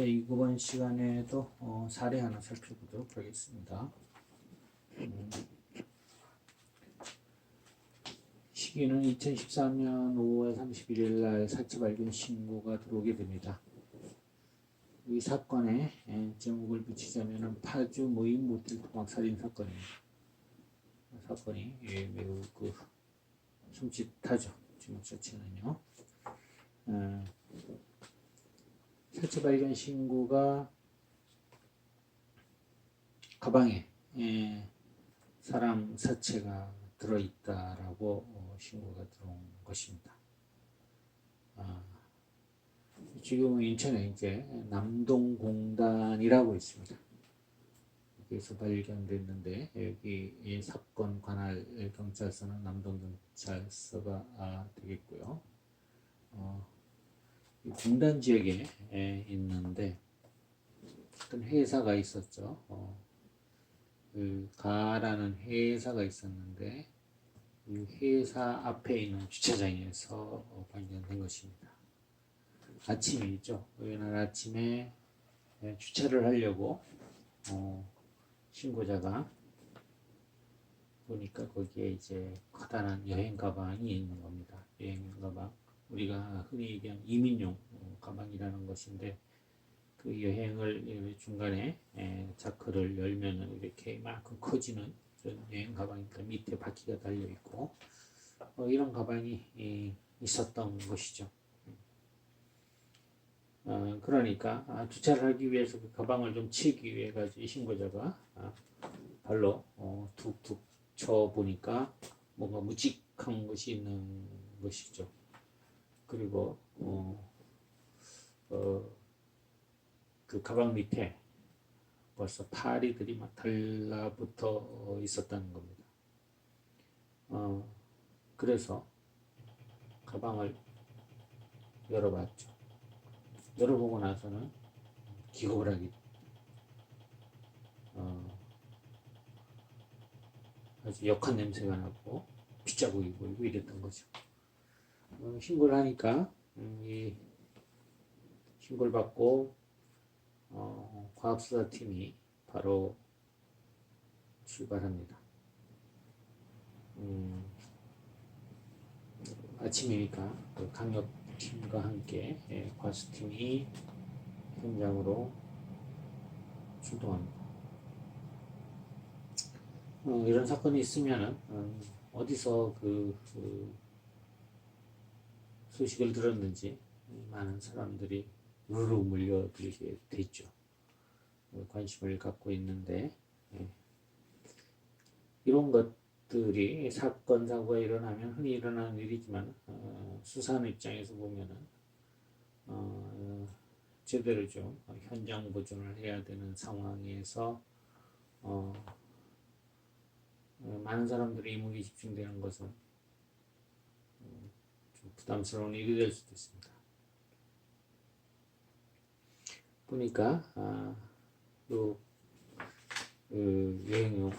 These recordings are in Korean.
자, 이번 시간에도 사례 하나 살펴보도록 하겠습니다. 시기는 2013년 5월 31일 날 사체 발견 신고가 들어오게 됩니다. 이 사건의 제목을 붙이자면 파주 무인 모텔 토막 살인 사건입니다. 사건이 매우 숨짓하죠. 제목 자체는요. 사체 발견 신고가 가방에 사람 사체가 들어있다라고 신고가 들어온 것입니다. 지금 인천에 이제 남동공단이라고 있습니다. 여기서 발견됐는데 여기 이 사건 관할 경찰서는 남동경찰서가 되겠고요. 공단 지역에 있는데 어떤 회사가 있었죠. 가라는 회사가 있었는데 이 회사 앞에 있는 주차장에서 발견된 것입니다. 아침이죠. 이날 아침에 주차를 하려고 신고자가 보니까 거기에 이제 커다란 여행 가방이 있는 겁니다. 여행 가방. 우리가 흔히 얘기하는 이민용 가방이라는 것인데 그 여행을 중간에 자크를 열면은 이렇게 이만큼 커지는 그런 여행 가방이니까 밑에 바퀴가 달려 있고 이런 가방이 있었던 것이죠. 그러니까 주차를 하기 위해서 그 가방을 좀 치기 위해 가지고 이 신고자가 발로 툭툭 쳐 보니까 뭔가 묵직한 것이 있는 것이죠. 그리고 그 가방 밑에 벌써 파리들이 막 달라붙어 있었다는 겁니다. 그래서 가방을 열어봤죠. 열어보고 나서는 기겁을 하게 아주 역한 냄새가 나고 핏자국이 보이고 이랬던 거죠. 신고를 하니까 이 신고를 받고 과학수사팀이 바로 출발합니다. 아침이니까 그 강력팀과 함께 과수팀이 현장으로 출동합니다. 이런 사건이 있으면은 어디서 그 소식을 들었는지 많은 사람들이 우르르 몰려들게 됐죠. 관심을 갖고 있는데 이런 것들이 사건 사고가 일어나면 흔히 일어나는 일이지만 수사하는 입장에서 보면은 제대로 좀 현장 보존을 해야 되는 상황에서 많은 사람들이 이목이 집중되는 것은 좀 부담스러운 일이 될 수도 있습니다. 보니까 여행용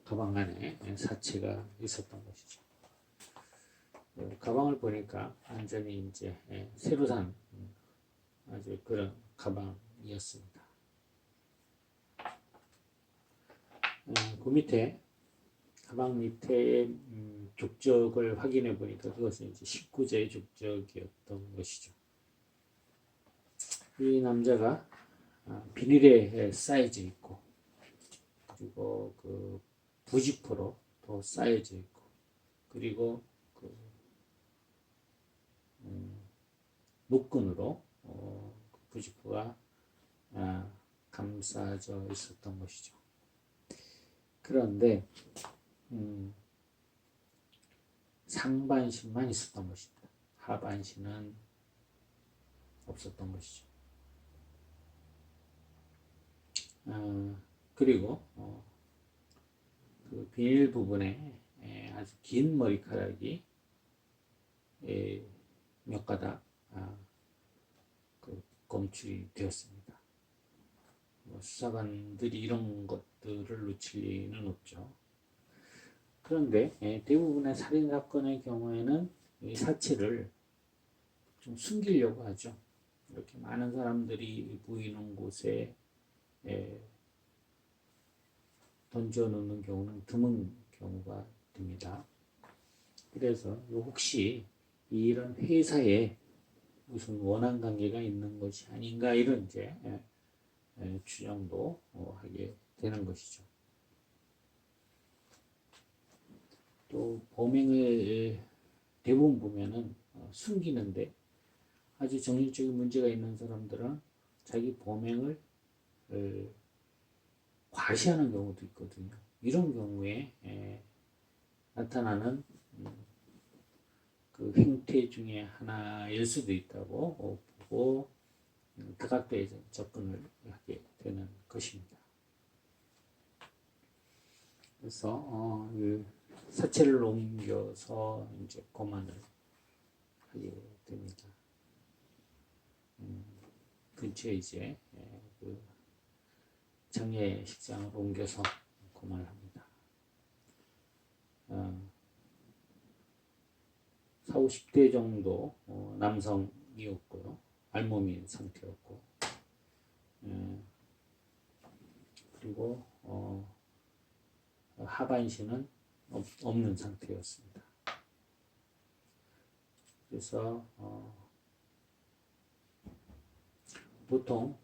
가방 안에 사체가 있었던 것이죠. 가방을 보니까 완전히 이제 새로 산 아주 그런 가방이었습니다. 그 밑에 가방 밑에 족적을 확인해 보니까 그것은 이제 19제의 족적이었던 것이죠. 이 남자가 비닐에 쌓여져 있고 그리고 그 부직포로 또 쌓여져 있고 그리고 그 목끈으로 부직포가 감싸져 있었던 것이죠. 그런데 상반신만 있었던 것입니다. 하반신은 없었던 것이죠. 그리고 그 비닐 부분에 아주 긴 머리카락이 몇 가닥 검출이 되었습니다. 수사관들이 이런 것들을 놓칠 리는 없죠. 그런데 대부분의 살인사건의 경우에는 이 사체를 좀 숨기려고 하죠. 이렇게 많은 사람들이 보이는 곳에 던져놓는 경우는 드문 경우가 됩니다. 그래서 혹시 이런 회사에 무슨 원한 관계가 있는 것이 아닌가 이런 이제 추정도 하게 되는 것이죠. 또 범행을 대부분 보면은 숨기는데 아주 정신적인 문제가 있는 사람들은 자기 범행을 과시하는 경우도 있거든요. 이런 경우에 나타나는 그 행태 중에 하나일 수도 있다고 보고 다각도에 접근을 하게 되는 것입니다. 그래서 사체를 옮겨서 이제 고만을 하게 됩니다. 근처에 이제 그 장례식장을 옮겨서 고만을 합니다. 40, 50대 정도 남성이었고요. 알몸인 상태였고, 그리고 하반신은 없는 상태였습니다. 그래서 보통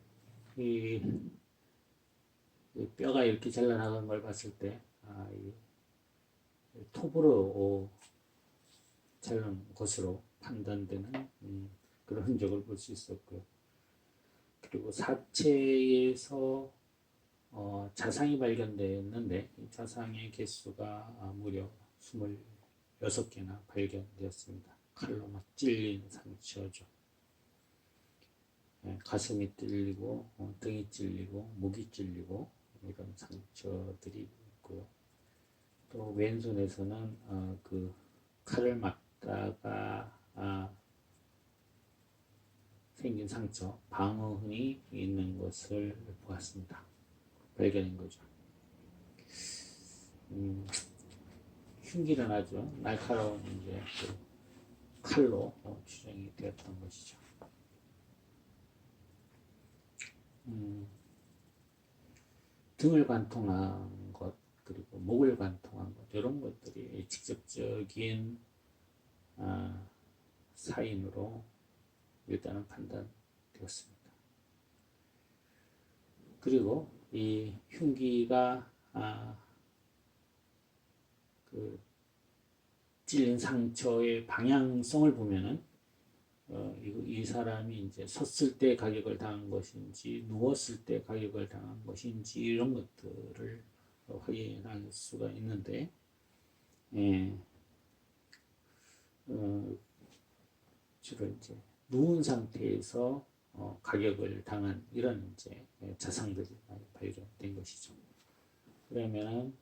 이 뼈가 이렇게 잘라나간 걸 봤을 때 톱으로 자른 것으로 판단되는 그런 흔적을 볼 수 있었고요. 그리고 사체에서 자상이 발견되었는데 이 자상의 개수가 무려 26개나 발견되었습니다. 칼로 막 찔린 상처죠. 가슴이 찔리고 등이 찔리고 목이 찔리고 이런 상처들이 있고요. 또 왼손에서는 그 칼을 맞다가 생긴 상처, 방어흔이 있는 것을 보았습니다. 발견인 거죠. 흉기는 아주 날카로운 이제 그 칼로 추정이 되었던 것이죠. 등을 관통한 것, 그리고 목을 관통한 것, 이런 것들이 직접적인 사인으로 일단은 판단되었습니다. 그리고 이 흉기가 그 찔린 상처의 방향성을 보면은 이 사람이 이제 섰을 때 가격을 당한 것인지 누웠을 때 가격을 당한 것인지 이런 것들을 확인할 수가 있는데 주로 이제 누운 상태에서 가격을 당한 이런 이제 자상들이 많이 발견된 것이죠. 그러면은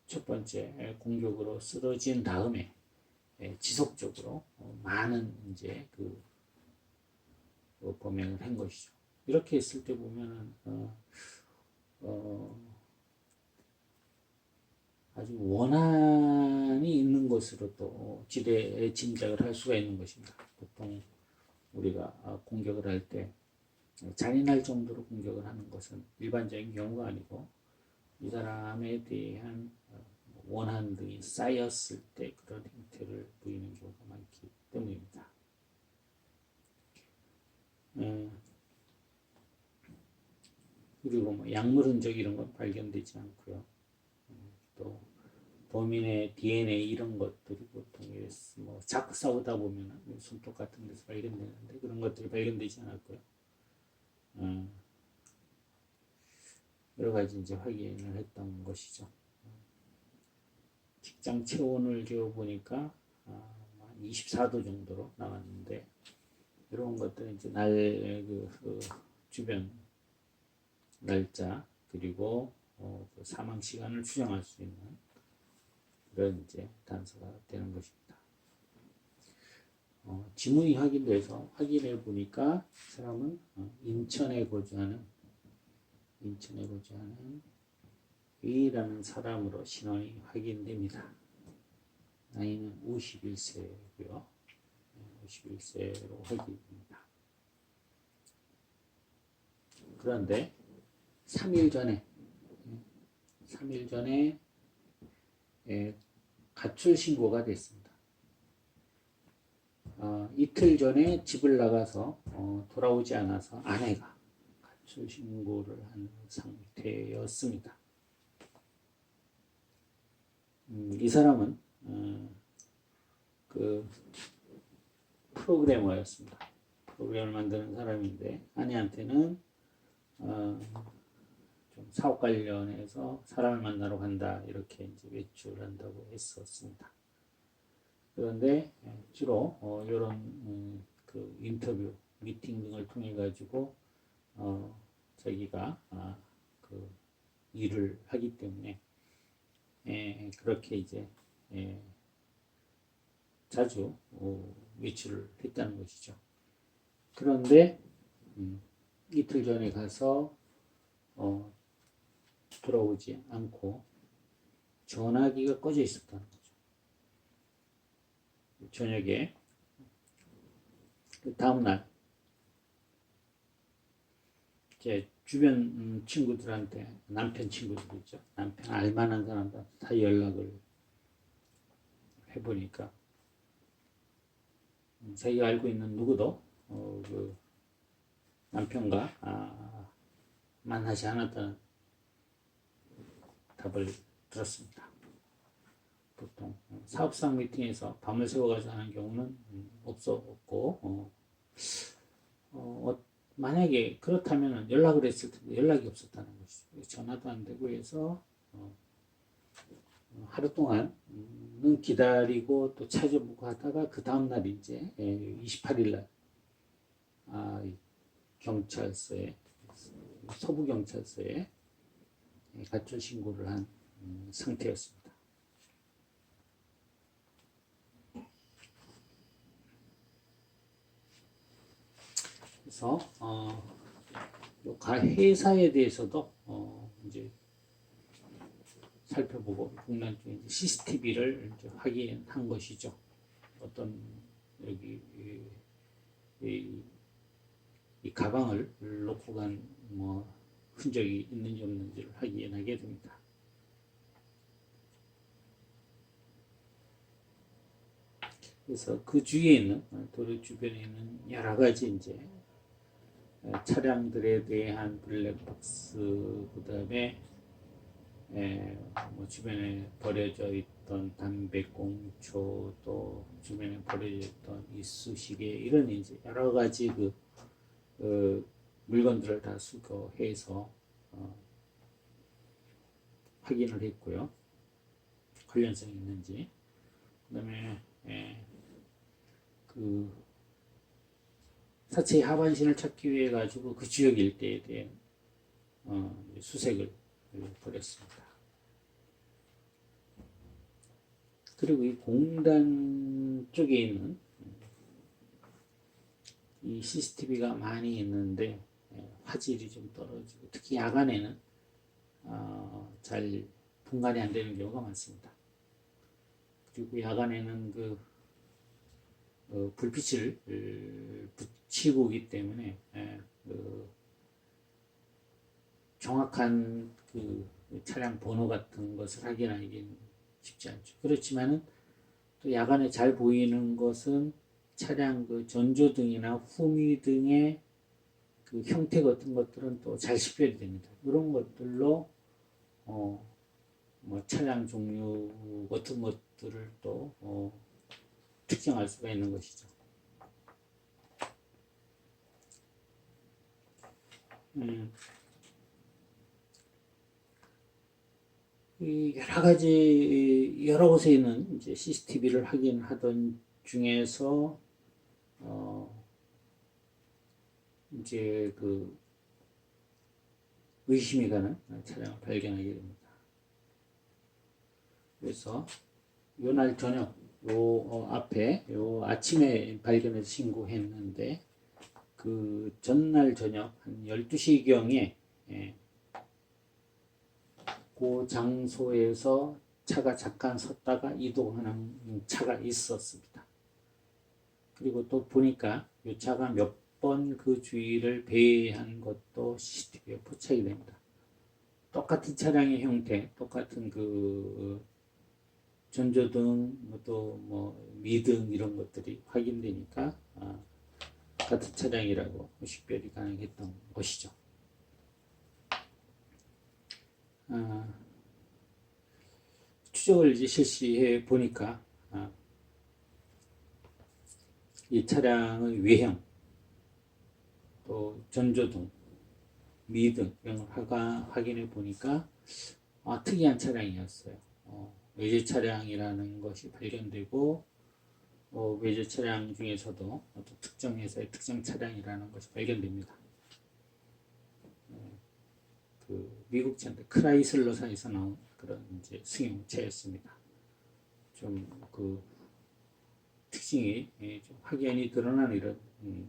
첫 번째 공격으로 쓰러진 다음에 지속적으로 많은 이제 그 범행을 한 것이죠. 이렇게 했을 때 보면은 아주 원한이 있는 것으로 또 짐작을 할 수가 있는 것입니다. 보통 우리가 공격을 할 때 잔인할 정도로 공격을 하는 것은 일반적인 경우가 아니고 이 사람에 대한 원한 등이 쌓였을 때 그런 형태를 보이는 경우가 많기 때문입니다. 그리고 뭐 약물 흔적 이런 건 발견되지 않고요. 또 범인의 DNA 이런 것들이 보통 뭐 자꾸 싸우다 보면 손톱 같은 데서 발견되는데 그런 것들이 발견되지 않았고요. 여러 가지 이제 확인을 했던 것이죠. 직장 체온을 재어보니까 24도 정도로 나왔는데 이런 것들은 이제 그 주변 날짜 그리고 그 사망 시간을 추정할 수 있는 그런 이제 단서가 되는 것입니다. 지문이 확인돼서 확인해 보니까 사람은 인천에 거주하는 A라는 사람으로 신원이 확인됩니다. 나이는 51세고요. 51세로 하게 됩니다. 그런데 3일 전에 가출 신고가 됐습니다. 이틀 전에 집을 나가서 돌아오지 않아서 아내가 가출 신고를 한 상태였습니다. 이 사람은 그 프로그래머였습니다. 프로그램을 만드는 사람인데 아내한테는 좀 사업 관련해서 사람을 만나러 간다 이렇게 이제 외출한다고 했었습니다. 그런데 주로 이런 그 인터뷰, 미팅 등을 통해 가지고 자기가 그 일을 하기 때문에 그렇게 이제 자주 외출을 했다는 것이죠. 그런데 이틀 전에 가서 돌아오지 않고 전화기가 꺼져 있었다는 거죠. 저녁에 그 다음날 제 주변 친구들한테 남편 친구들 있죠. 남편 알만한 사람들 다 연락을 해보니까 자기가 알고 있는 누구도 그 남편과 만나지 않았다는 답을 들었습니다. 보통 사업상 미팅에서 밤을 새워가지고 하는 경우는 없었고 만약에 그렇다면 연락을 했을 텐데 연락이 없었다는 것이죠. 전화도 안 되고 해서 하루 동안은 기다리고 또 찾아보고 하다가 그 다음날 이제 28일 날 경찰서에 서부경찰서에 가출 신고를 한 상태였습니다. 그래서 회사에 대해서도 이제 살펴보고 국난 중에 CCTV를 이제 확인한 것이죠. 어떤 여기 이 가방을 놓고 간 뭐 흔적이 있는지 없는지를 확인하게 됩니다. 그래서 그 주위에 있는 도로 주변에 있는 여러 가지 이제 차량들에 대한 블랙박스, 그다음에 뭐 주변에 버려져 있던 담배꽁초, 또 주변에 버려져 있던 이쑤시개, 이런 이제 여러 가지 그 물건들을 다 수거해서 확인을 했고요. 관련성이 있는지. 그다음에 그 사체의 하반신을 찾기 위해 가지고 그 지역 일대에 대한 수색을 벌였습니다. 그리고 이 공단 쪽에 있는 이 CCTV가 많이 있는데 화질이 좀 떨어지고 특히 야간에는 잘 분간이 안 되는 경우가 많습니다. 그리고 야간에는 불빛을 붙이고 오기 때문에 정확한 그 차량 번호 같은 것을 확인하기는 쉽지 않죠. 그렇지만은 또 야간에 잘 보이는 것은 차량 그 전조등이나 후미등의 그 형태 같은 것들은 또 잘 식별이 됩니다. 이런 것들로 뭐 차량 종류 같은 것들을 또 특정할 수가 있는 것이죠. 이 여러 가지 여러 곳에 있는 이제 CCTV를 확인하던 중에서 이제 그 의심이 가는 차량을 발견하게 됩니다. 그래서 요날 저녁 앞에 아침에 발견해서 신고했는데 그 전날 저녁 한 12시경에 그 장소에서 차가 잠깐 섰다가 이동하는 차가 있었습니다. 그리고 또 보니까 이 차가 몇 번 그 주위를 배회한 것도 CCTV에 포착이 됩니다. 똑같은 차량의 형태, 똑같은 그 전조등, 또 뭐 미등 이런 것들이 확인되니까 같은 차량이라고 식별이 가능했던 것이죠. 추적을 이제 실시해 보니까 이 차량의 외형, 또 전조등, 미등 이런 걸 확인해 보니까 특이한 차량이었어요. 외제 차량이라는 것이 발견되고 외제 차량 중에서도 어떤 특정 회사의 특정 차량이라는 것이 발견됩니다. 그 미국 차인데 크라이슬러사에서 나온 그런 이제 승용차였습니다. 좀 그 특징이 좀 확연히 드러나는 이런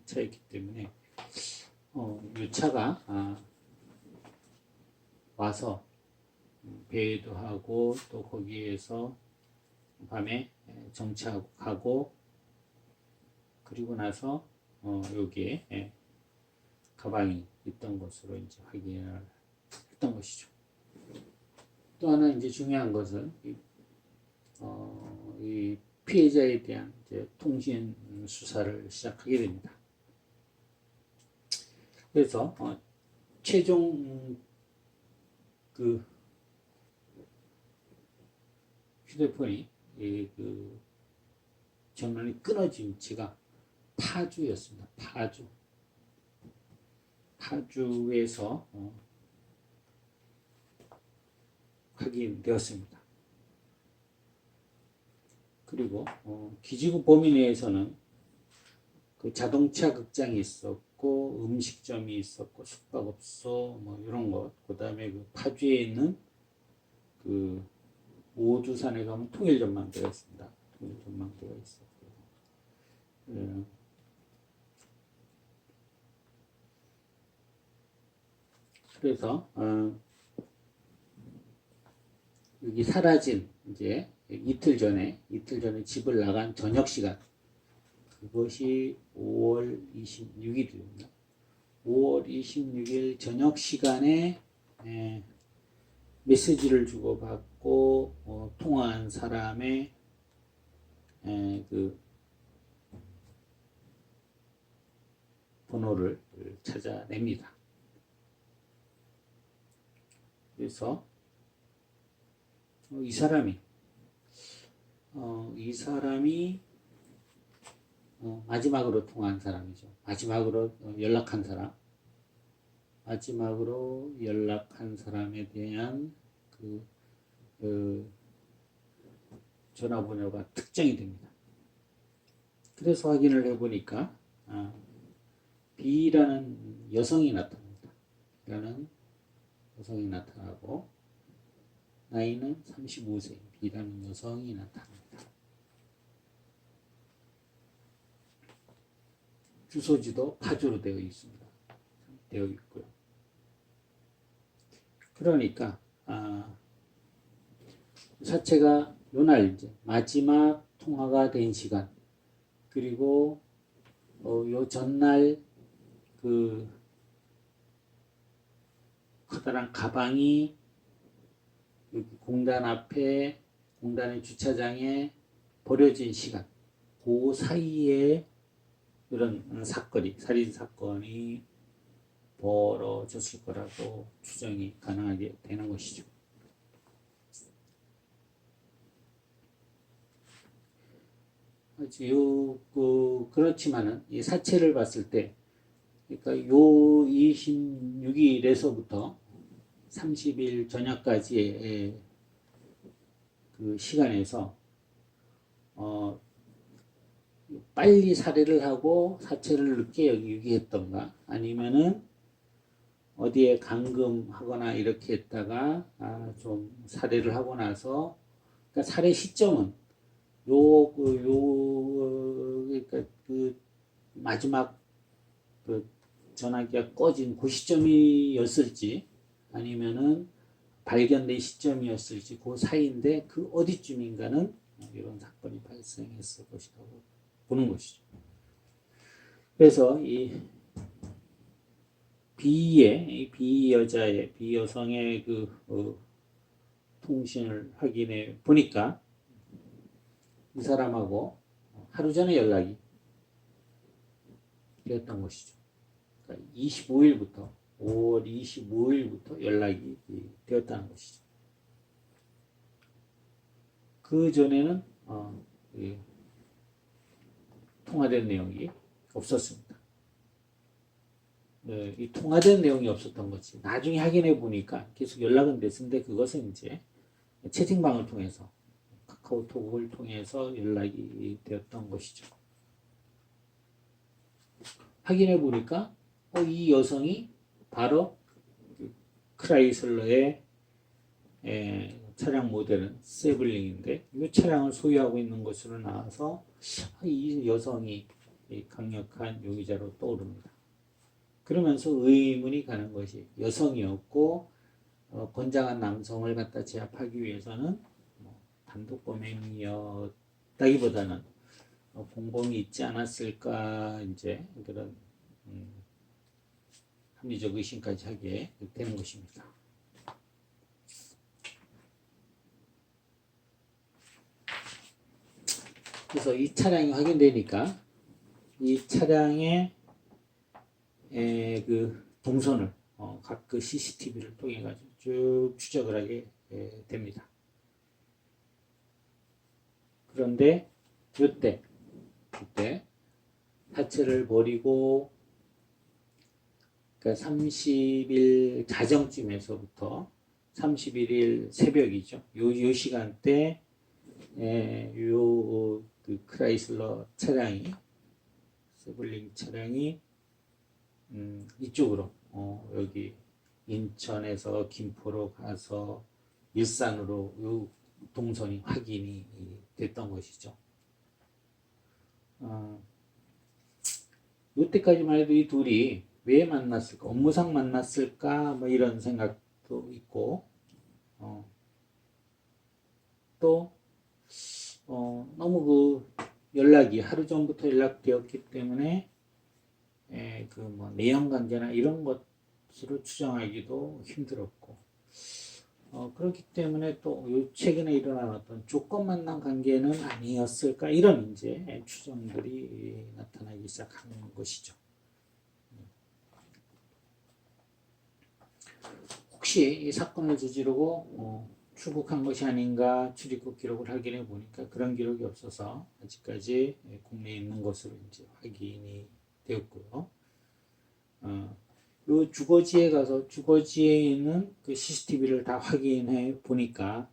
차였기 때문에 이 차가 와서 배회도 하고 또 거기에서 밤에 정차하고 가고 그리고 나서 여기에 가방이 있던 것으로 이제 확인을 했던 것이죠. 또 하나 이제 중요한 것은 이 피해자에 대한 이제 통신 수사를 시작하게 됩니다. 그래서 최종 그 휴대폰이 그 전원이 끊어진 위치가 파주였습니다. 파주에서 확인되었습니다. 그리고 기지구 범위 내에서는 그 자동차 극장이 있었고 음식점이 있었고 숙박업소 뭐 이런 것, 그 다음에 그 파주에 있는 그 오두산에 가면 통일전망대가 있습니다. 통일전망대가 있었고 그래서 여기 사라진 이제 이틀 전에 집을 나간 저녁 시간, 그것이 5월 26일입니다. 5월 26일 저녁 시간에 메시지를 주고받고 통화한 사람의 그 번호를 찾아냅니다. 그래서 이 사람이 마지막으로 통화한 사람이죠. 마지막으로 연락한 사람에 대한 그 전화번호가 특정이 됩니다. 그래서 확인을 해보니까 B라는 여성이 나타납니다. B라는 여성이 나타나고 나이는 35세 B라는 여성이 나타납니다. 주소지도 파주로 되어 있고요. 그러니까 사체가 요날 이제 마지막 통화가 된 시간, 그리고 요 전날 그 커다란 가방이 여기 공단의 주차장에 버려진 시간, 그 사이에 이런 살인 사건이 벌어졌을 거라고 추정이 가능하게 되는 것이죠. 그렇지만은 이 사체를 봤을 때, 그러니까 요 26일에서부터 30일 저녁까지의 그 시간에서 빨리 살해를 하고 사체를 늦게 유기했던가, 아니면은 어디에 감금하거나 이렇게 했다가 좀 살해를 하고 나서, 그러니까 살해 시점은 그러니까 그 마지막 그 전화기가 꺼진 그 시점이었을지, 아니면은 발견된 시점이었을지, 그 사이인데 그 어디쯤인가는 이런 사건이 발생했을 것이라고 보는 것이죠. 그래서 이 비 여성의 통신을 확인해 보니까 이 사람하고 하루 전에 연락이 되었던 것이죠. 그러니까 5월 25일부터 연락이 되었다는 것이죠. 그 전에는 통화된 내용이 없었습니다. 이 통화된 내용이 없었던 거지. 나중에 확인해 보니까 계속 연락은 됐는데 그것은 이제 채팅방을 통해서 카카오톡을 통해서 연락이 되었던 것이죠. 확인해 보니까 이 여성이 바로 크라이슬러의 차량 모델은 세블링인데 이 차량을 소유하고 있는 것으로 나와서 이 여성이 강력한 용의자로 떠오릅니다. 그러면서 의문이 가는 것이 여성이었고 건장한 남성을 갖다 제압하기 위해서는 단독 범행이었다기보다는 공범이 있지 않았을까 이제 그런 합리적 의심까지 하게 되는 것입니다. 그래서 이 차량이 확인되니까 이 차량의 그 동선을 각 그 CCTV를 통해 가지고 쭉 추적을 하게 됩니다. 그런데 그때 사체를 버리고 그러니까 30일 자정쯤에서부터 31일 새벽이죠. 요 시간대 그 크라이슬러 차량이 세블링 차량이 이쪽으로 여기 인천에서 김포로 가서 일산으로 요 동선이 확인이 됐던 것이죠. 이때까지만 해도 이 둘이 왜 만났을까? 업무상 만났을까? 뭐 이런 생각도 있고 또 너무 그 연락이 하루 전부터 연락되었기 때문에 그 뭐 내연 관계나 이런 것으로 추정하기도 힘들었고 그렇기 때문에 또 최근에 일어난 어떤 조건 만난 관계는 아니었을까 이런 이제 추정들이 나타나기 시작하는 것이죠. 혹시 이 사건을 저지르고 출국한 것이 아닌가 출입국 기록을 확인해 보니까 그런 기록이 없어서 아직까지 국내에 있는 것으로 이제 확인이 되었고요. 요 주거지에 가서 주거지에 있는 그 CCTV를 다 확인해 보니까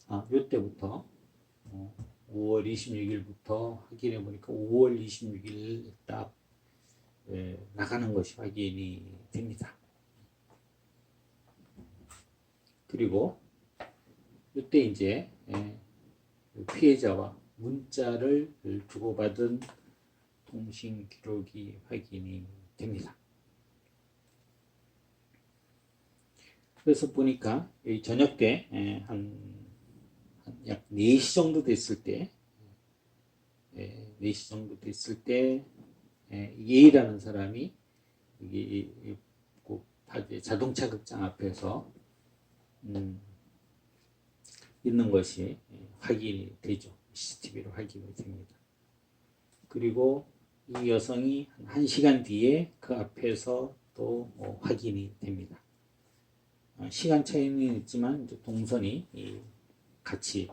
요때부터 5월 26일부터 확인해 보니까 5월 26일 딱 나가는 것이 확인이 됩니다. 그리고 이때 이제 피해자와 문자를 주고받은 통신 기록이 확인이 됩니다. 그래서 보니까 저녁 때 약 4시 정도 됐을 때 4시 정도 됐을 때 예이라는 사람이 여기 자동차 극장 앞에서 있는 것이 확인이 되죠. CCTV로 확인이 됩니다. 그리고 이 여성이 한 1시간 뒤에 그 앞에서 또 확인이 됩니다. 시간 차이는 있지만 동선이 같이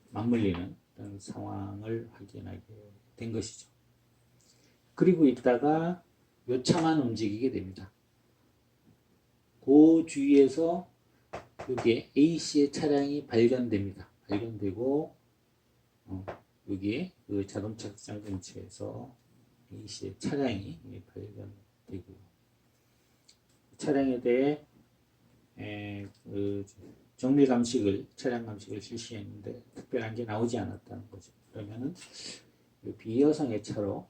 맞물리는 그런 상황을 확인하게 된 것이죠. 그리고 있다가 요 차만 움직이게 됩니다. 그 주위에서 여기에 A씨의 차량이 발견됩니다. 발견되고 여기에 그 자동차 극장 근처에서 A씨의 차량이 발견되고요. 차량에 대해 그 차량 감식을 실시했는데 특별한 게 나오지 않았다는 거죠. 그러면은 B 여성의 차로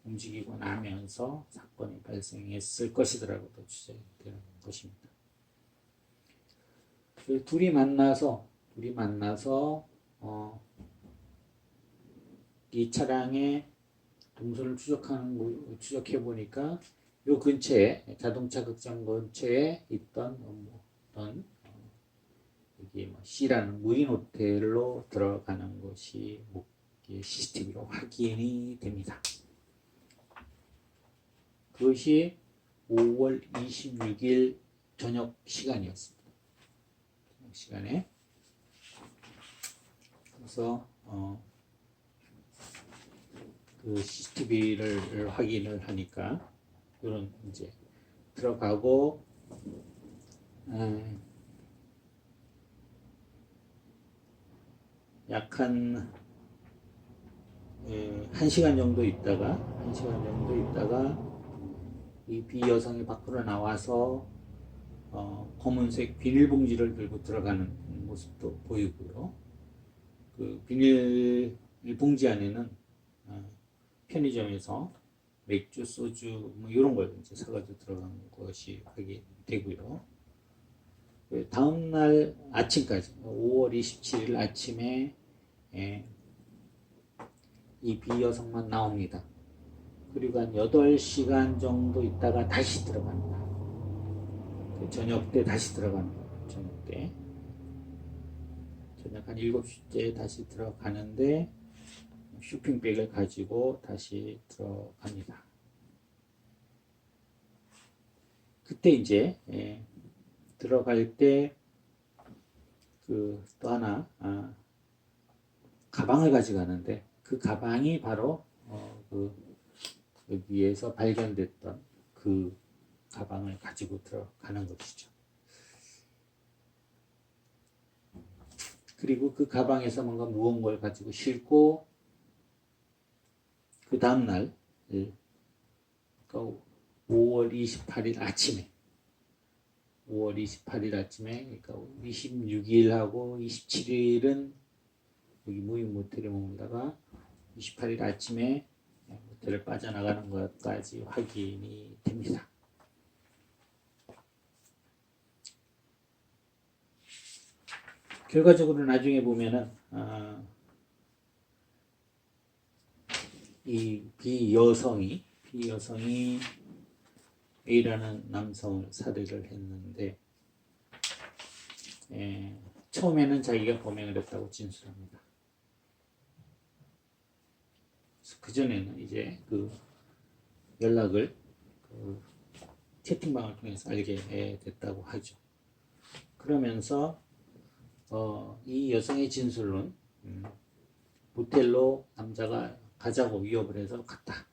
움직이고 나면서 사건이 발생했을 것이라고도 추정되는 것입니다. 둘이 만나서 이 차량의 동선을 추적해 보니까 요 근처에 자동차 극장 근처에 있던 어떤 여기 뭐 C라는 무인 호텔로 들어가는 것이 CCTV로 확인이 됩니다. 그것이 5월 26일 저녁 시간이었습니다. 저녁 시간에. 그래서 그 CCTV를 확인을 하니까 이런 이제 들어가고 약 한 1시간 정도 있다가 이 비여성이 밖으로 나와서 검은색 비닐봉지를 들고 들어가는 모습도 보이고요. 그 비닐봉지 안에는 편의점에서 맥주, 소주 뭐 이런 걸 이제 사가지고 들어간 것이 확인되고요. 다음 날 아침까지 5월 27일 아침에 이 비여성만 나옵니다. 그리고 한 8시간 정도 있다가 다시 들어갑니다. 저녁 때 다시 들어가는 거예요. 저녁 때. 저녁 한 7시째 다시 들어가는데 쇼핑백을 가지고 다시 들어갑니다. 그때 이제 들어갈 때 그 또 하나 가방을 가져가는데 그 가방이 바로 그 여기에서 발견됐던 그 가방을 가지고 들어가는 것이죠. 그리고 그 가방에서 뭔가 무거운 걸 가지고 싣고 그 다음날 그러니까 5월 28일 아침에 그러니까 26일하고 27일은 여기 무인 모텔에 머물다가 28일 아침에 모텔을 빠져나가는 것까지 확인이 됩니다. 결과적으로 나중에 보면은 이 비여성이 A라는 남성을 살해를 했는데 처음에는 자기가 범행을 했다고 진술합니다. 그 전에는 이제 그 연락을 채팅방을 통해서 알게 됐다고 하죠. 그러면서 이 여성의 진술은 모텔로 남자가 가자고 위협을 해서 갔다.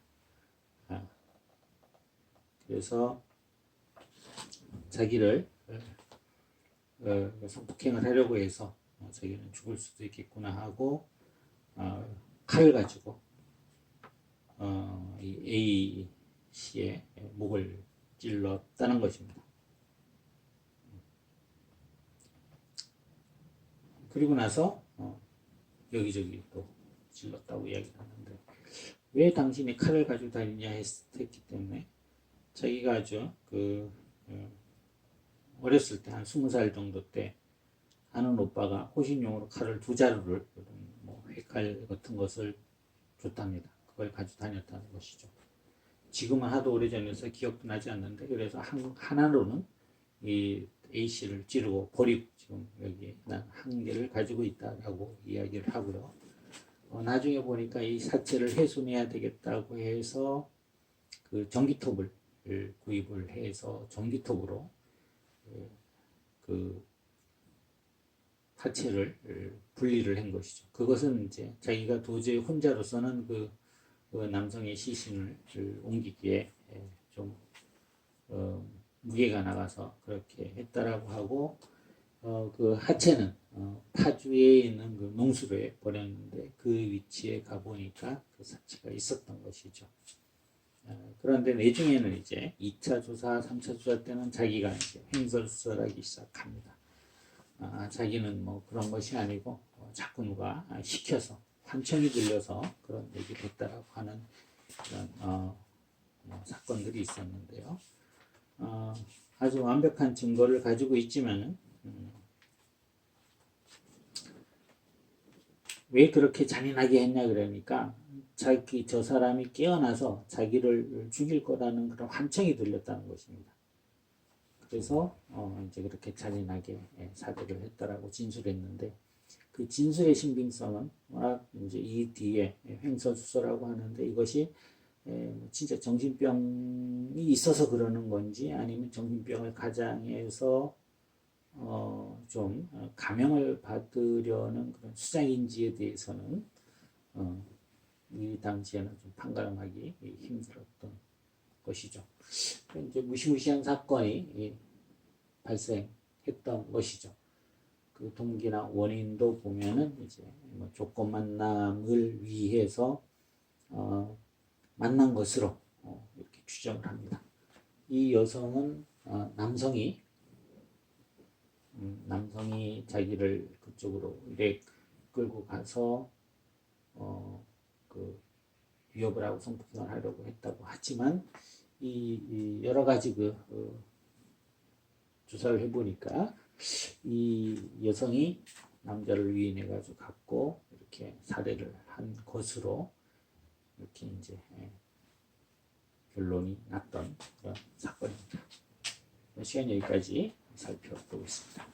그래서 자기를 성폭행을 하려고 해서 자기는 죽을 수도 있겠구나 하고 칼을 가지고 이 A 씨의 목을 찔렀다는 것입니다. 그리고 나서 여기저기 또 찔렀다고 이야기를 하는데 왜 당신이 칼을 가지고 다니냐 했기 때문에 자기가 아주 어렸을 때 한 20살 정도 때 아는 오빠가 호신용으로 칼을 2자루를 뭐 회칼 같은 것을 줬답니다. 그걸 가지고 다녔다는 것이죠. 지금은 하도 오래전에서 기억도 나지 않는데 그래서 하나로는 이 A씨를 찌르고 버리고 지금 여기 한 개를 가지고 있다라고 이야기를 하고요. 나중에 보니까 이 사체를 훼손해야 되겠다고 해서 그 전기톱을 구입을 해서 전기톱으로 그 사체를 분리를 한 것이죠. 그것은 이제 자기가 도저히 혼자로서는 그 남성의 시신을 옮기기에 좀 무게가 나가서 그렇게 했다라고 하고 그 하체는 파주에 있는 그 농수로에 버렸는데 그 위치에 가보니까 그 사체가 있었던 것이죠. 그런데 나중에는 이제 2차 조사, 3차 조사 때는 자기가 이제 횡설수설하기 시작합니다. 자기는 뭐 그런 것이 아니고 자꾸 누가 시켜서 환청이 들려서 그런 얘기를 했다라고 하는 그런 사건들이 있었는데요. 아주 완벽한 증거를 가지고 있지만은 왜 그렇게 잔인하게 했냐 그러니까 저 사람이 깨어나서 자기를 죽일 거라는 그런 환청이 들렸다는 것입니다. 그래서 이제 그렇게 잔인하게 살해를 했다라고 진술했는데 그 진술의 신빙성은 워낙 이제 이 뒤에 횡설수설라고 하는데 이것이 진짜 정신병이 있어서 그러는 건지 아니면 정신병을 가장해서 좀 감형을 받으려는 그런 수작인지에 대해서는 이 당시에는 좀 판가름하기 힘들었던 것이죠. 이제 무시무시한 사건이 발생했던 것이죠. 그 동기나 원인도 보면은 이제 뭐 조건 만남을 위해서 만난 것으로 이렇게 추정을 합니다. 이 여성은 남성이 자기를 그쪽으로 이래 끌고 가서 그 위협을 하고 성폭행을 하려고 했다고 하지만 이 여러 가지 조사를 해보니까 이 여성이 남자를 위인해 가지고 갖고 이렇게 살해를 한 것으로 이렇게 이제 결론이 났던 그런 사건입니다. 시간 여기까지 살펴보겠습니다.